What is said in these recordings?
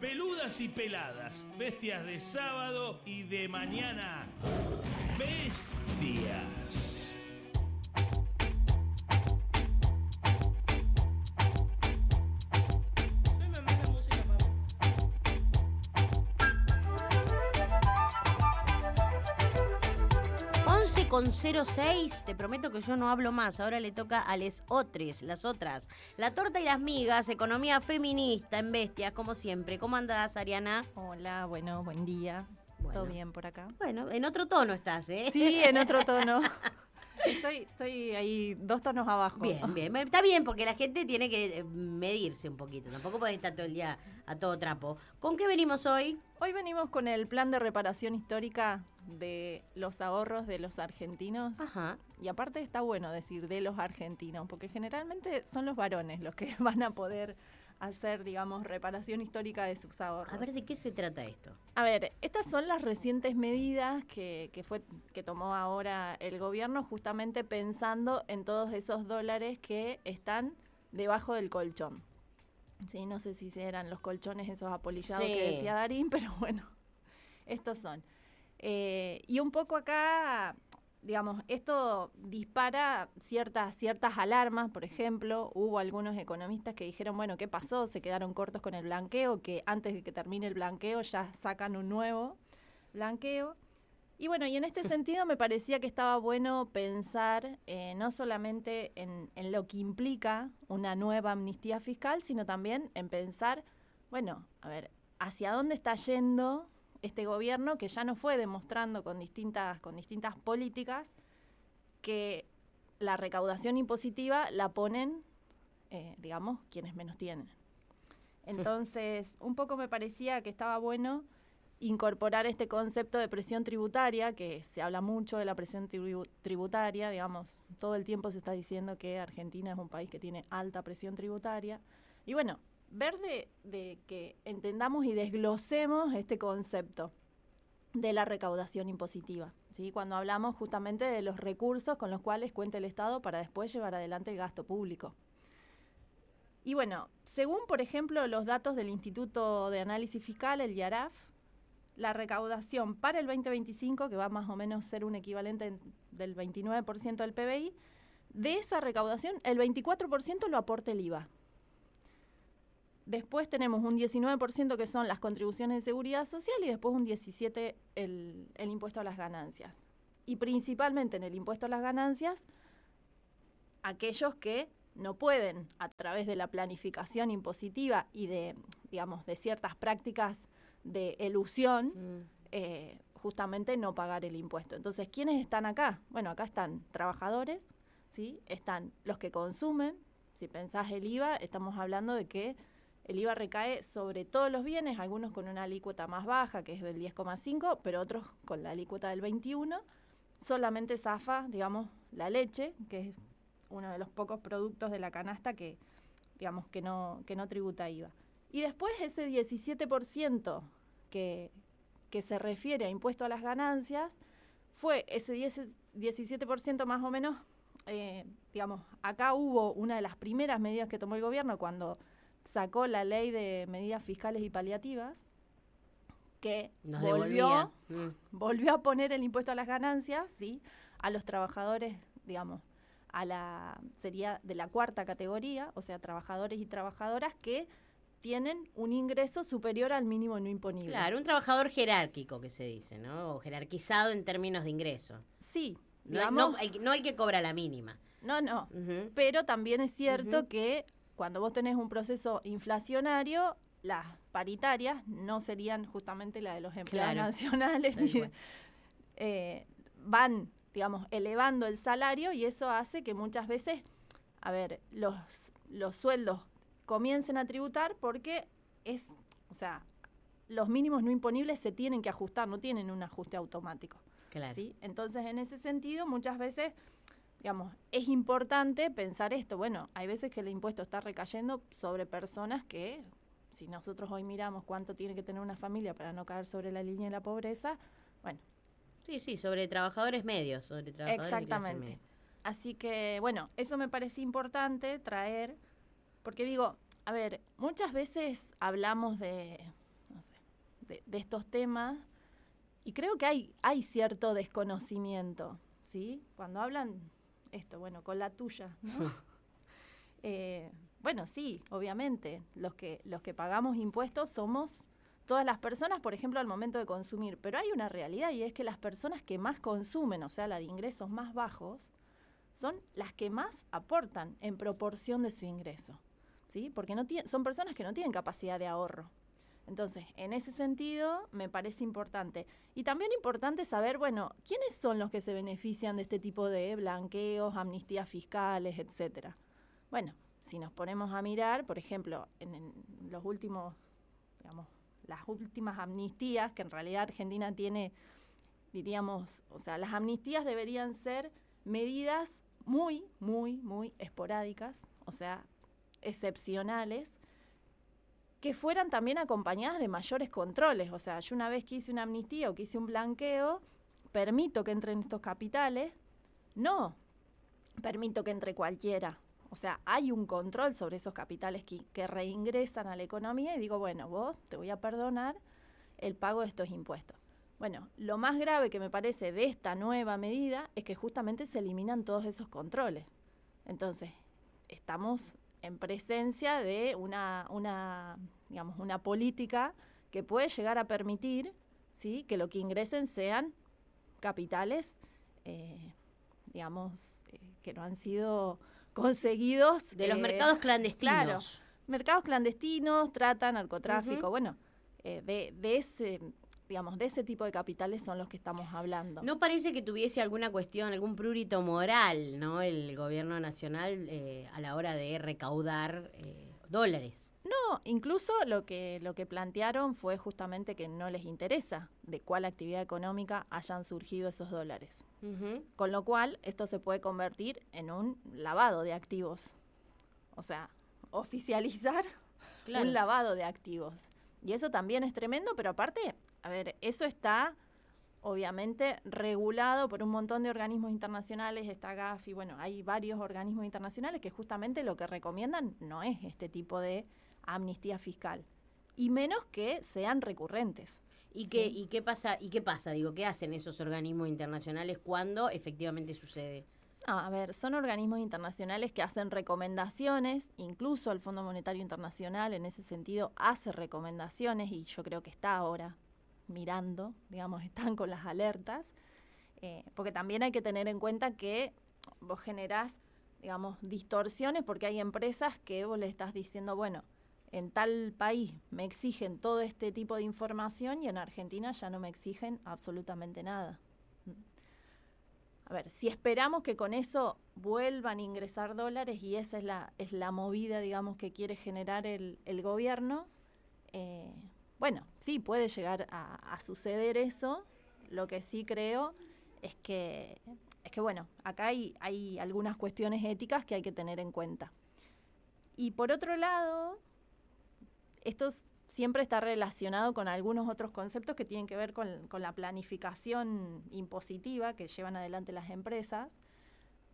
peludas y peladas, bestias de sábado y de mañana. Bestias. Con 06, te prometo que yo no hablo más. Ahora le toca a las otras. La torta y las migas, economía feminista en Bestias, como siempre. ¿Cómo andás, Ariana? Hola, bueno, buen día. Bueno. ¿Todo bien por acá? Bueno, en otro tono estás, ¿eh? Sí, en otro tono. Estoy ahí 2 tonos abajo. Bien. Está bien, porque la gente tiene que medirse un poquito. Tampoco podés estar todo el día a todo trapo. ¿Con qué venimos hoy? Hoy venimos con el plan de reparación histórica de los ahorros de los argentinos. Ajá. Y aparte está bueno decir de los argentinos, porque generalmente son los varones los que van a poder hacer, digamos, reparación histórica de sus ahorros. A ver, ¿de qué se trata esto? A ver, estas son las recientes medidas que tomó ahora el gobierno, justamente pensando en todos esos dólares que están debajo del colchón. Sí, no sé si eran los colchones esos apolillados que decía Darín, pero bueno, estos son. Y un poco acá, digamos, esto dispara ciertas alarmas. Por ejemplo, hubo algunos economistas que dijeron, bueno, ¿qué pasó? Se quedaron cortos con el blanqueo, que antes de que termine el blanqueo ya sacan un nuevo blanqueo. Y bueno, y en este sentido me parecía que estaba bueno pensar no solamente en lo que implica una nueva amnistía fiscal, sino también en pensar, bueno, a ver, ¿hacia dónde está yendo este gobierno que ya nos fue demostrando con distintas políticas que la recaudación impositiva la ponen, digamos, quienes menos tienen? Entonces, un poco me parecía que estaba bueno incorporar este concepto de presión tributaria, que se habla mucho de la presión tributaria, digamos, todo el tiempo se está diciendo que Argentina es un país que tiene alta presión tributaria. Y bueno, ver de que entendamos y desglosemos este concepto de la recaudación impositiva, ¿sí? Cuando hablamos justamente de los recursos con los cuales cuenta el Estado para después llevar adelante el gasto público. Y bueno, según, por ejemplo, los datos del Instituto de Análisis Fiscal, el IARAF, la recaudación para el 2025, que va más o menos a ser un equivalente del 29% del PBI, de esa recaudación, el 24% lo aporta el IVA. Después tenemos un 19% que son las contribuciones de seguridad social y después un 17% el impuesto a las ganancias. Y principalmente en el impuesto a las ganancias, aquellos que no pueden, a través de la planificación impositiva y de, digamos, de ciertas prácticas de elusión, justamente no pagar el impuesto. Entonces, ¿quiénes están acá? Bueno, acá están trabajadores, ¿sí? Están los que consumen. Si pensás el IVA, estamos hablando de que el IVA recae sobre todos los bienes, algunos con una alícuota más baja, que es del 10,5, pero otros con la alícuota del 21. Solamente zafa, digamos, la leche, que es uno de los pocos productos de la canasta que, digamos, que no tributa IVA. Y después ese 17% que se refiere a impuesto a las ganancias, fue ese 17% más o menos, digamos, acá hubo una de las primeras medidas que tomó el gobierno cuando sacó la ley de medidas fiscales y paliativas, que volvió a poner el impuesto a las ganancias, ¿sí?, a los trabajadores, digamos, sería de la 4ª categoría, o sea, trabajadores y trabajadoras que tienen un ingreso superior al mínimo no imponible. Claro, un trabajador jerárquico que se dice, ¿no? O jerarquizado en términos de ingreso. Sí. No el que cobra la mínima. No. Uh-huh. Pero también es cierto que cuando vos tenés un proceso inflacionario, las paritarias no serían justamente la de los empleados nacionales. Van, digamos, elevando el salario y eso hace que muchas veces, a ver, los sueldos comiencen a tributar porque los mínimos no imponibles se tienen que ajustar, no tienen un ajuste automático. Claro. ¿Sí? Entonces, en ese sentido, muchas veces, digamos, es importante pensar esto. Bueno, hay veces que el impuesto está recayendo sobre personas que, si nosotros hoy miramos cuánto tiene que tener una familia para no caer sobre la línea de la pobreza, bueno. Sí, sobre trabajadores medios, sobre trabajadores de clase media. Así que, bueno, eso me parece importante traer. Porque digo, a ver, muchas veces hablamos de de estos temas, y creo que hay cierto desconocimiento, ¿sí? Cuando hablan esto, bueno, con la tuya, ¿no? Bueno, sí, obviamente, los que pagamos impuestos somos todas las personas, por ejemplo, al momento de consumir, pero hay una realidad y es que las personas que más consumen, o sea, la de ingresos más bajos, son las que más aportan en proporción de su ingreso, ¿sí? Porque son personas que no tienen capacidad de ahorro. Entonces, en ese sentido, me parece importante. Y también importante saber, bueno, ¿quiénes son los que se benefician de este tipo de blanqueos, amnistías fiscales, etcétera? Bueno, si nos ponemos a mirar, por ejemplo, en los últimos, digamos, las últimas amnistías, que en realidad Argentina tiene, diríamos, o sea, las amnistías deberían ser medidas muy, muy, muy esporádicas, o sea, excepcionales, que fueran también acompañadas de mayores controles. O sea, yo una vez que hice una amnistía o que hice un blanqueo, permito que entren estos capitales, no permito que entre cualquiera. O sea, hay un control sobre esos capitales que reingresan a la economía y digo, bueno, vos te voy a perdonar el pago de estos impuestos. Bueno, lo más grave que me parece de esta nueva medida es que justamente se eliminan todos esos controles. Entonces, estamos en presencia de una política que puede llegar a permitir, ¿sí?, que lo que ingresen sean capitales, que no han sido conseguidos. De los mercados clandestinos. Claro, mercados clandestinos, trata, narcotráfico, bueno, de ese tipo de capitales son los que estamos hablando. ¿No parece que tuviese alguna cuestión, algún prurito moral, ¿no?, el gobierno nacional a la hora de recaudar dólares? No, incluso lo que plantearon fue justamente que no les interesa de cuál actividad económica hayan surgido esos dólares. Uh-huh. Con lo cual, esto se puede convertir en un lavado de activos. O sea, oficializar un lavado de activos. Y eso también es tremendo, pero aparte, a ver, eso está obviamente regulado por un montón de organismos internacionales, está Gafi, bueno, hay varios organismos internacionales que justamente lo que recomiendan no es este tipo de amnistía fiscal, y menos que sean recurrentes. ¿Y qué pasa? Digo, ¿qué hacen esos organismos internacionales cuando efectivamente sucede? No, a ver, son organismos internacionales que hacen recomendaciones, incluso el Fondo Monetario Internacional en ese sentido hace recomendaciones y yo creo que está ahora mirando, digamos, están con las alertas, porque también hay que tener en cuenta que vos generás, digamos, distorsiones porque hay empresas que vos le estás diciendo, bueno, en tal país me exigen todo este tipo de información y en Argentina ya no me exigen absolutamente nada. A ver, si esperamos que con eso vuelvan a ingresar dólares y esa es la movida, digamos, que quiere generar el gobierno, bueno, sí, puede llegar a suceder eso. Lo que sí creo es que bueno, acá hay algunas cuestiones éticas que hay que tener en cuenta. Y por otro lado, esto siempre está relacionado con algunos otros conceptos que tienen que ver con la planificación impositiva que llevan adelante las empresas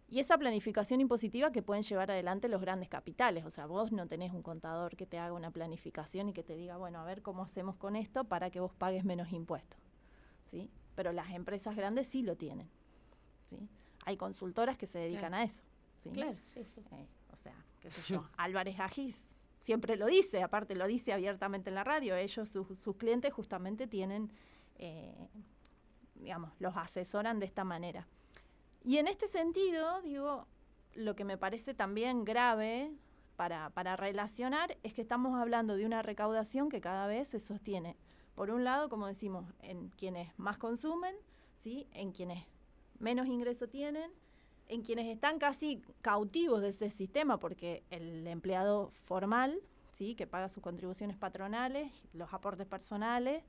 y esa planificación impositiva que pueden llevar adelante los grandes capitales. O sea, vos no tenés un contador que te haga una planificación y que te diga, bueno, a ver cómo hacemos con esto para que vos pagues menos impuestos, ¿sí? Pero las empresas grandes sí lo tienen, ¿sí? Hay consultoras que se dedican a eso, ¿sí? Claro, sí. O sea, qué sé yo, Álvarez Agis siempre lo dice, aparte lo dice abiertamente en la radio, ellos, sus clientes justamente tienen, los asesoran de esta manera. Y en este sentido, digo, lo que me parece también grave para relacionar es que estamos hablando de una recaudación que cada vez se sostiene, por un lado, como decimos, en quienes más consumen, ¿sí?, en quienes menos ingreso tienen, en quienes están casi cautivos de ese sistema, porque el empleado formal, ¿sí?, que paga sus contribuciones patronales, los aportes personales,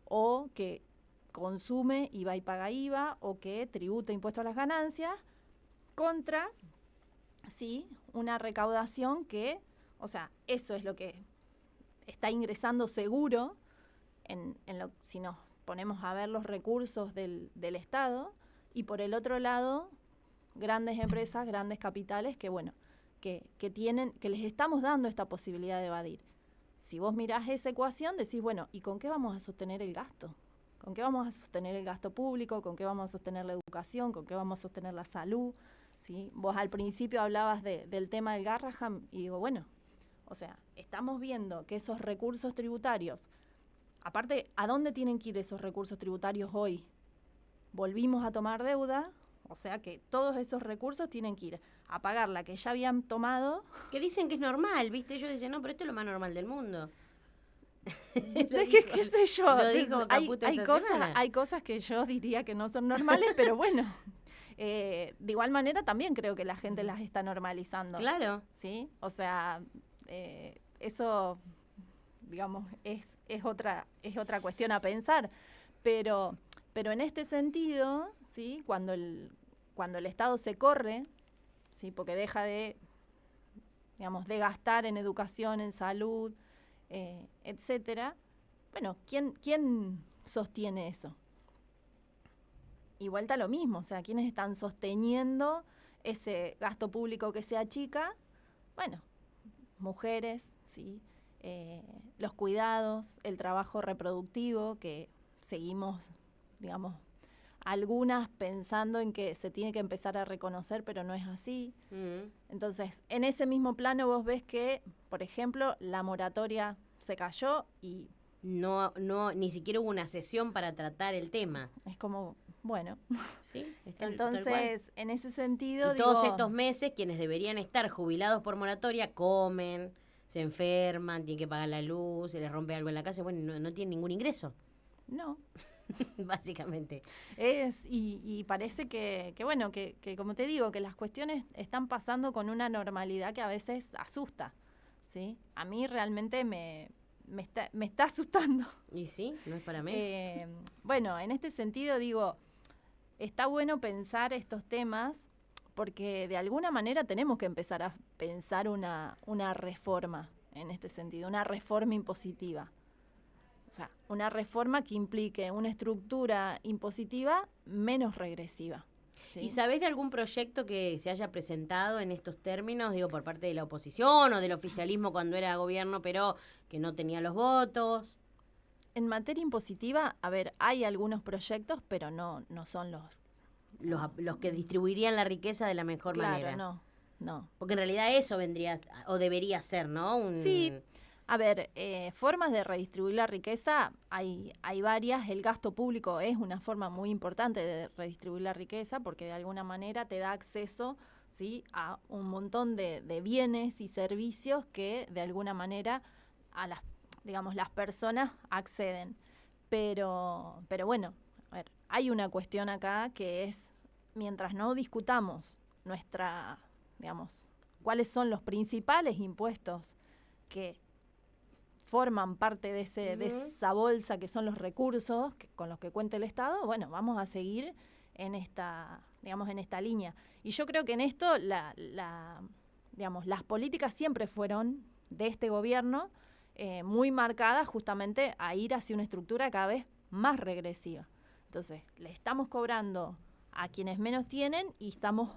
o que consume IVA y paga IVA, o que tributa impuesto a las ganancias, contra, ¿sí?, una recaudación que, o sea, eso es lo que está ingresando seguro, si nos ponemos a ver los recursos del Estado, y por el otro lado, grandes empresas, grandes capitales que, bueno, que les estamos dando esta posibilidad de evadir. si vos mirás esa ecuación, decís, bueno, ¿y con qué vamos a sostener el gasto? ¿Con qué vamos a sostener el gasto público? ¿Con qué vamos a sostener la educación? ¿Con qué vamos a sostener la salud? ¿Sí? Vos al principio hablabas del tema del Garrahan y digo, bueno, o sea, estamos viendo que esos recursos tributarios, aparte, ¿a dónde tienen que ir esos recursos tributarios hoy? Volvimos a tomar deuda, o sea que todos esos recursos tienen que ir a pagar la que ya habían tomado. Que dicen que es normal, ¿viste? Ellos dicen, no, pero esto es lo más normal del mundo. ¿Qué sé yo? Lo dijo Caputo esta semana. Hay cosas que yo diría que no son normales, pero bueno. De igual manera también creo que la gente las está normalizando. Claro. ¿Sí? O sea, eso, digamos, es otra cuestión a pensar. Pero en este sentido, ¿sí? Cuando el Estado se corre, ¿sí? Porque deja de, digamos, de gastar en educación, en salud, etcétera, bueno, ¿quién sostiene eso? Y vuelta a lo mismo, o sea, ¿quiénes están sosteniendo ese gasto público que se achica? Bueno, mujeres, ¿sí? Los cuidados, el trabajo reproductivo, que seguimos, digamos, algunas pensando en que se tiene que empezar a reconocer, pero no es así. Entonces, en ese mismo plano vos ves que, por ejemplo, la moratoria se cayó y no, ni siquiera hubo una sesión para tratar el tema. es como, bueno. Sí, está entonces, en ese sentido, y todos estos meses, quienes deberían estar jubilados por moratoria, comen, se enferman, tienen que pagar la luz, se les rompe algo en la casa, bueno, no tienen ningún ingreso. No. Básicamente. Y parece que bueno, que como te digo, que las cuestiones están pasando con una normalidad que a veces asusta, ¿sí? A mí realmente me está asustando. ¿Y sí? ¿No es para menos? Bueno, en este sentido digo, está bueno pensar estos temas porque de alguna manera tenemos que empezar a pensar una reforma en este sentido, una reforma impositiva. O sea, una reforma que implique una estructura impositiva menos regresiva. ¿Sí? ¿Y sabés de algún proyecto que se haya presentado en estos términos, digo, por parte de la oposición o del oficialismo cuando era gobierno, pero que no tenía los votos? En materia impositiva, a ver, hay algunos proyectos, pero no son Los que distribuirían la riqueza de la mejor manera. Claro, no. Porque en realidad eso vendría, o debería ser, ¿no? Sí. A ver, formas de redistribuir la riqueza hay varias. El gasto público es una forma muy importante de redistribuir la riqueza porque de alguna manera te da acceso, ¿sí? A un montón de bienes y servicios que de alguna manera a las personas acceden. Pero bueno, a ver, hay una cuestión acá que es, mientras no discutamos cuáles son los principales impuestos que forman parte de esa bolsa que son los recursos con los que cuenta el Estado, bueno, vamos a seguir en esta línea. Y yo creo que en esto las políticas siempre fueron de este gobierno muy marcadas justamente a ir hacia una estructura cada vez más regresiva. Entonces, le estamos cobrando a quienes menos tienen y estamos,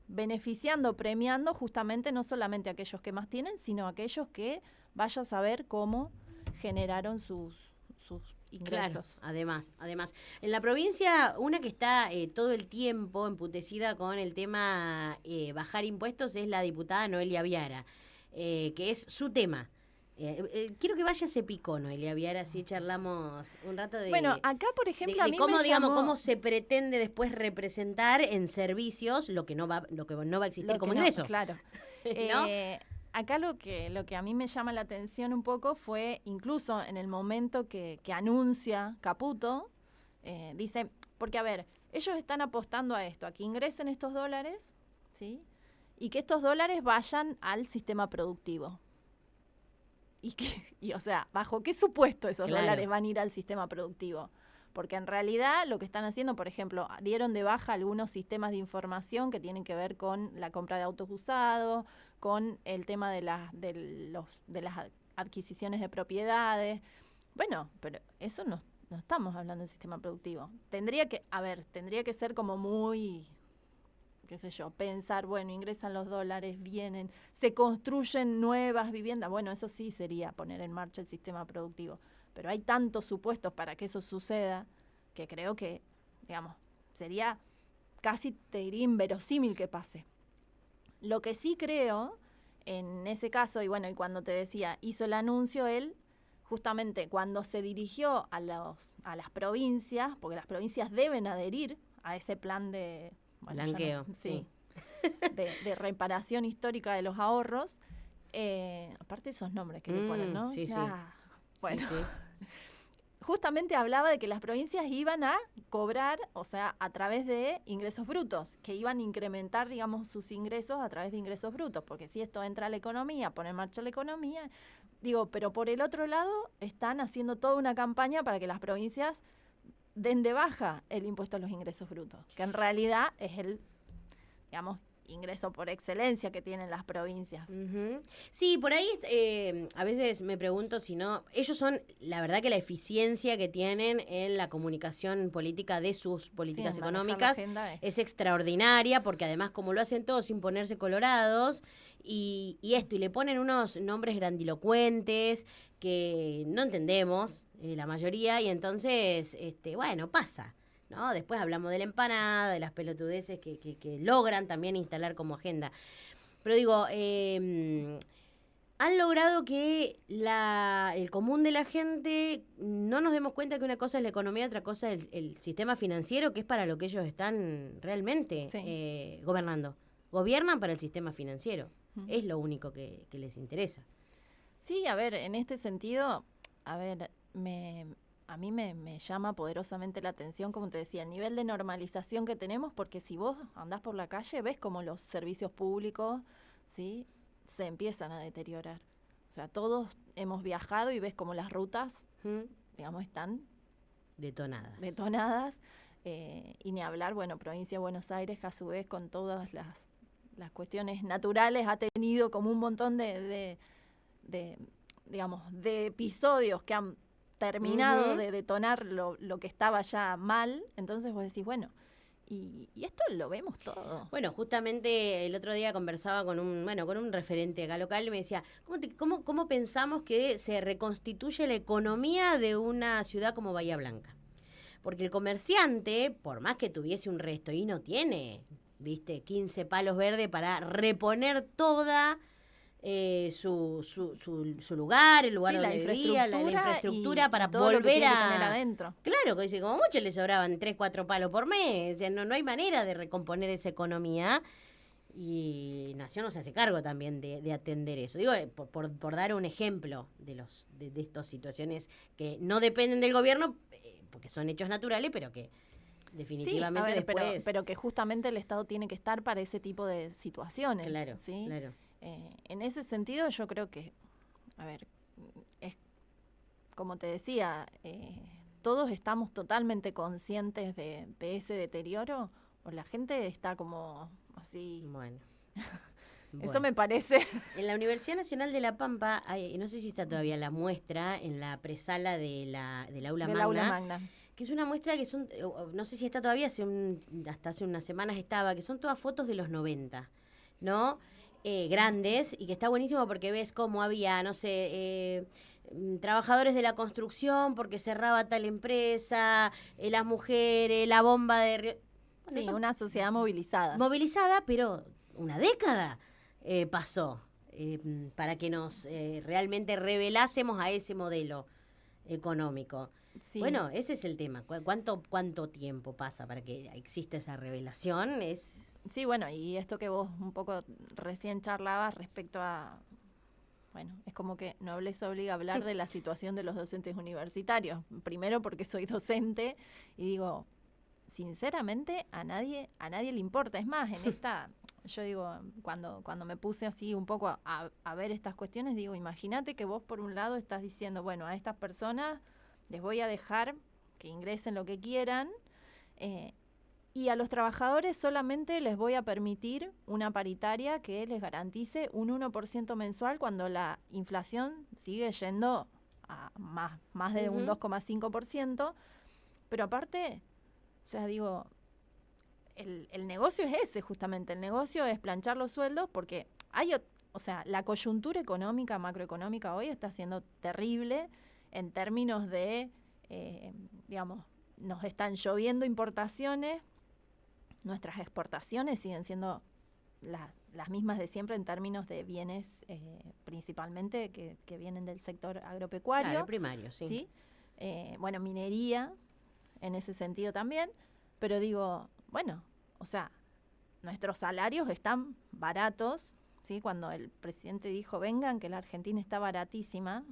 beneficiando, premiando justamente no solamente a aquellos que más tienen, sino a aquellos que vaya a saber cómo generaron sus ingresos. Claro, además. En la provincia, una que está todo el tiempo emputecida con el tema bajar impuestos es la diputada Noelia Viara, que es su tema. Quiero que vaya ese pico, Noelia Viara, así charlamos un rato de... Bueno, acá, por ejemplo, a mí cómo, me llamó... cómo se pretende después representar en servicios lo que no va a existir como ingreso. Claro. ¿No? Acá lo que a mí me llama la atención un poco fue, incluso en el momento que anuncia Caputo, dice, porque a ver, ellos están apostando a esto, a que ingresen estos dólares, ¿sí? Y que estos dólares vayan al sistema productivo. O sea, ¿bajo qué supuesto esos dólares van a ir al sistema productivo? Porque en realidad lo que están haciendo, por ejemplo, dieron de baja algunos sistemas de información que tienen que ver con la compra de autos usados, con el tema de las adquisiciones de propiedades. Bueno, pero eso no estamos hablando del sistema productivo. Tendría que ser como muy, qué sé yo, pensar, bueno, ingresan los dólares, vienen, se construyen nuevas viviendas. Bueno, eso sí sería poner en marcha el sistema productivo. Pero hay tantos supuestos para que eso suceda que creo que, digamos, sería casi, te diría, inverosímil que pase. Lo que sí creo, en ese caso, y bueno, y cuando te decía, hizo el anuncio él, justamente cuando se dirigió a las provincias, porque las provincias deben adherir a ese plan de blanqueo, sí. de reparación histórica de los ahorros, aparte esos nombres que le ponen, ¿no? Sí, sí. Bueno, Sí, sí. justamente hablaba de que las provincias iban a cobrar, o sea, a través de ingresos brutos, que iban a incrementar, digamos, sus ingresos a través de ingresos brutos, porque si esto entra a la economía, pone en marcha la economía, digo, pero por el otro lado están haciendo toda una campaña para que las provincias den de baja el impuesto a los ingresos brutos, que en realidad es el, digamos, ingreso por excelencia que tienen las provincias. Uh-huh. Sí, por ahí a veces me pregunto si no, ellos son, la verdad que la eficiencia que tienen en la comunicación política de sus políticas Sí, económicas es extraordinaria, porque además como lo hacen todos sin ponerse colorados, y le ponen unos nombres grandilocuentes que no entendemos la mayoría, y entonces, bueno, pasa. ¿No? Después hablamos de la empanada, de las pelotudeces que logran también instalar como agenda. Pero digo, han logrado que el común de la gente no nos demos cuenta que una cosa es la economía, otra cosa es el sistema financiero, que es para lo que ellos están realmente gobernando. Gobiernan para el sistema financiero. Es lo único que les interesa. Sí, a ver, en este sentido, a ver, a mí me llama poderosamente la atención, como te decía, el nivel de normalización que tenemos, porque si vos andás por la calle, ves como los servicios públicos, ¿sí?, se empiezan a deteriorar. O sea, todos hemos viajado y ves como las rutas, digamos, están detonadas. Y ni hablar, bueno, provincia de Buenos Aires, que a su vez con todas las cuestiones naturales ha tenido como un montón de episodios que han terminado de detonar lo que estaba ya mal. Entonces vos decís, bueno, y esto lo vemos todo. Bueno, justamente el otro día conversaba con un referente acá local y me decía, ¿cómo pensamos que se reconstituye la economía de una ciudad como Bahía Blanca? Porque el comerciante, por más que tuviese un resto, y no tiene, 15 palos verdes para reponer toda su lugar, el lugar donde vivía, la infraestructura para volver a tener adentro. Claro, que dice, como mucho le sobraban 3-4 palos por mes, o sea, no hay manera de recomponer esa economía, y Nación no se hace cargo también de atender eso. Digo, por dar un ejemplo de estas situaciones que no dependen del gobierno, porque son hechos naturales, pero que definitivamente después... pero que justamente el Estado tiene que estar para ese tipo de situaciones. Claro, ¿sí? Claro. En ese sentido yo creo que, a ver, es como te decía, todos estamos totalmente conscientes de ese deterioro, o la gente está como así... Bueno. Eso me parece. En la Universidad Nacional de La Pampa, no sé si está todavía la muestra, en la presala del Aula Magna, que es una muestra que son, no sé si está todavía, hasta hace unas semanas estaba, que son todas fotos de los 90, ¿no? Grandes, y que está buenísimo porque ves cómo había, no sé, trabajadores de la construcción porque cerraba tal empresa, las mujeres, la bomba de... Bueno, sí, una sociedad movilizada. Movilizada, pero una década pasó para que nos realmente revelásemos a ese modelo económico. Sí. Bueno, ese es el tema. ¿Cuánto tiempo pasa para que exista esa revelación? Sí, bueno, y esto que vos un poco recién charlabas respecto a... Bueno, es como que Nobleza obliga a hablar de la situación de los docentes universitarios. Primero porque soy docente y digo, sinceramente, a nadie le importa. Es más, en esta... Yo digo, cuando me puse así un poco a ver estas cuestiones, digo, imagínate que vos por un lado estás diciendo, bueno, a estas personas les voy a dejar que ingresen lo que quieran, y a los trabajadores solamente les voy a permitir una paritaria que les garantice un 1% mensual cuando la inflación sigue yendo a más de un 2,5%. Pero aparte, o sea, digo, el negocio es ese, justamente. El negocio es planchar los sueldos porque o sea, la coyuntura económica, macroeconómica hoy está siendo terrible en términos de, digamos, nos están lloviendo importaciones, nuestras exportaciones siguen siendo las mismas de siempre en términos de bienes principalmente que vienen del sector agropecuario. Claro, primario, sí. ¿Sí? Bueno, minería en ese sentido también, pero digo, bueno, o sea, nuestros salarios están baratos, ¿sí? Cuando el presidente dijo, vengan, que la Argentina está baratísima,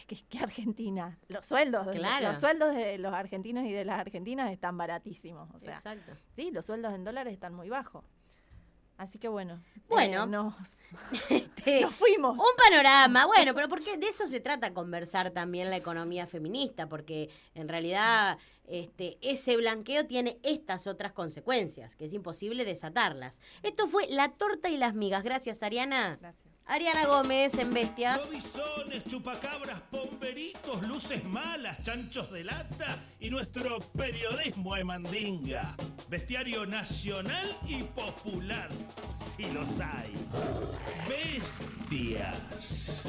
¿qué Argentina? Los sueldos de los argentinos y de las argentinas están baratísimos, o sea, exacto. Sí, los sueldos en dólares están muy bajos. Así que bueno, nos fuimos. Un panorama, bueno, pero porque de eso se trata conversar también la economía feminista, porque en realidad ese blanqueo tiene estas otras consecuencias, que es imposible desatarlas. Esto fue La Torta y las Migas. Gracias, Ariana. Gracias. Ariana Gómez en Bestias. Lobisones, chupacabras, pomperitos, luces malas, chanchos de lata y nuestro periodismo de mandinga. Bestiario nacional y popular, si los hay. Bestias.